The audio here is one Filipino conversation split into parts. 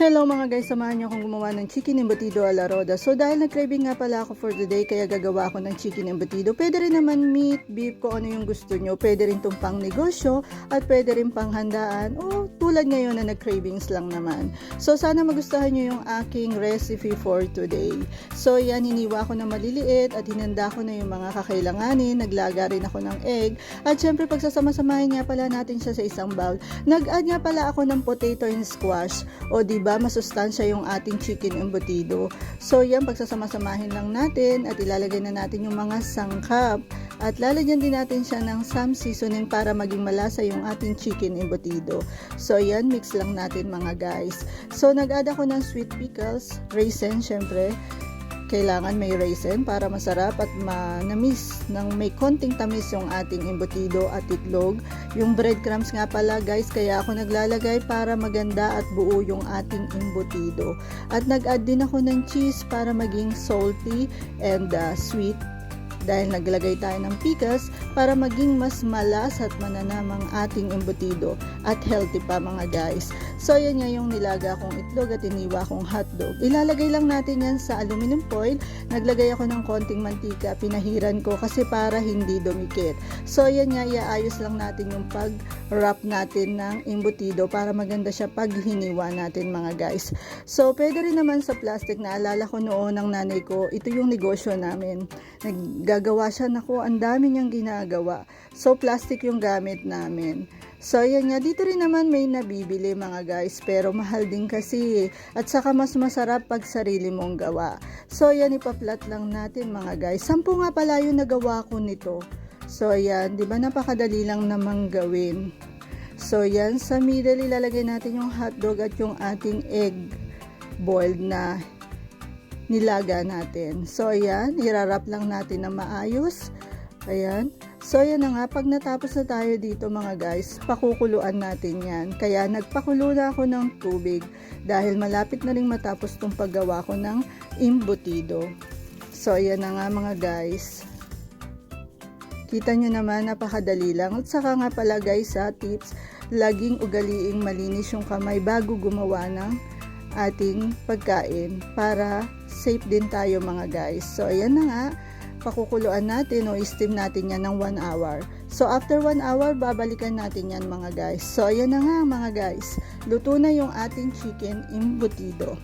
Hello mga guys, samahan niyo akong gumawa ng chicken embutido a la roda. So dahil nag-craving nga pala ako for today, kaya gagawa ako ng chicken embutido. Pwede rin naman meat, beef, kung ano yung gusto nyo. Pwede rin itong pang negosyo at pwede rin pang handaan o tulad ngayon na nag-cravings lang naman. So sana magustuhan nyo yung aking recipe for today. So yan, hiniwa ko na maliliit at hinanda ko na yung mga kakailanganin. Naglaga rin ako ng egg. At syempre pagsasama-samahin nga pala natin siya sa isang bowl. Nag-add nga pala ako ng potato and squash. O diba, masustansya yung ating chicken embutido. So yan, pagsasama-samahin lang natin at ilalagay na natin yung mga sangkap. At lalagyan din natin siya ng some seasoning para maging malasa yung ating chicken embutido. So yan, mix lang natin mga guys. So nag-add ako ng sweet pickles, raisin syempre. Kailangan may raisin para masarap at manamis ng may konting tamis yung ating embutido at itlog. Yung breadcrumbs nga pala guys, kaya ako naglalagay para maganda at buo yung ating embutido. At nag-add din ako ng cheese para maging salty and sweet. Dahil naglagay tayo ng pickles para maging mas malas at mananamang ating embutido at healthy pa mga guys. So yan nga yung nilaga kong itlog at iniwa kong hotdog. Ilalagay lang natin yan sa aluminum foil. Naglagay ako ng konting mantika, pinahiran ko kasi para hindi dumikit. So yan nga, iaayos lang natin yung pag-wrap natin ng embutido para maganda siya pag hiniwa natin mga guys. So pwede rin naman sa plastic. Naalala ko noon ng nanay ko, ito yung negosyo namin. Gagawa siya, naku, ang dami niyang ginagawa. So plastic yung gamit namin. So yan nga, dito rin naman may nabibili mga guys, pero mahal din kasi. At saka mas masarap pag sarili mong gawa. So yan, ipaplat lang natin mga guys. 10 nga pala yung nagawa ko nito. So yan, di ba napakadali lang namang gawin. So yan, sa middle ilalagay natin yung hotdog at yung ating egg boiled na nilaga natin. So ayan, irarap lang natin na maayos. Ayan. So ayan na nga, pag natapos na tayo dito mga guys, pakukuluan natin yan. Kaya nagpakulo na ako ng tubig dahil malapit na rin matapos tong paggawa ko ng embutido. So ayan na nga mga guys. Kita nyo naman, napakadali lang. At saka nga pala guys, tips, laging ugaliing malinis yung kamay bago gumawa ng ating pagkain para safe din tayo mga guys. So ayan na nga, pakukuluan natin o steam natin yan ng 1 hour. So after 1 hour, babalikan natin yan mga guys. So ayan na nga mga guys, luto na yung ating chicken embutido.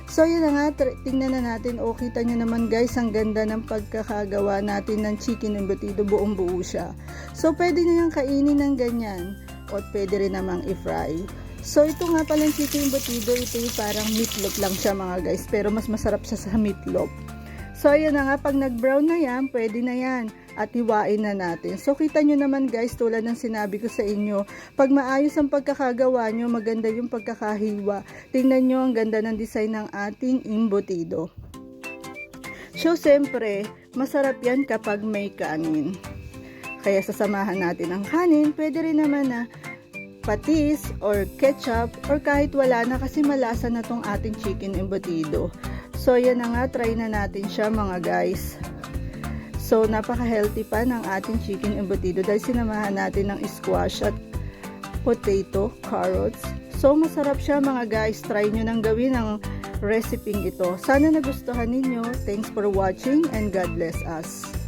So ayan na nga, tingnan na natin. O kita nyo naman guys, ang ganda ng pagkakagawa natin ng chicken embutido, buong buo siya. So pwede nyo yung kainin ng ganyan o pwede rin namang i-fry. So ito nga palang chicken embutido, ito yung parang meatloaf lang siya mga guys, pero mas masarap siya sa meatloaf. So ayan na nga, pag nag-brown na yan, pwede na yan at hiwain na natin. So kita nyo naman guys, tulad ng sinabi ko sa inyo, pag maayos ang pagkakagawa nyo, maganda yung pagkakahiwa. Tingnan nyo ang ganda ng design ng ating embutido. So siyempre, masarap yan kapag may kanin. Kaya sasamahan natin ang kanin, pwede rin naman na patis or ketchup or kahit wala na kasi malasa na tong ating chicken embutido. So yan na nga, try na natin siya mga guys. So napaka-healthy pa ng ating chicken embutido dahil sinamahan natin ng squash at potato, carrots. So masarap siya mga guys, try nyo nang gawin ang recipe ito. Sana nagustuhan ninyo. Thanks for watching and God bless us.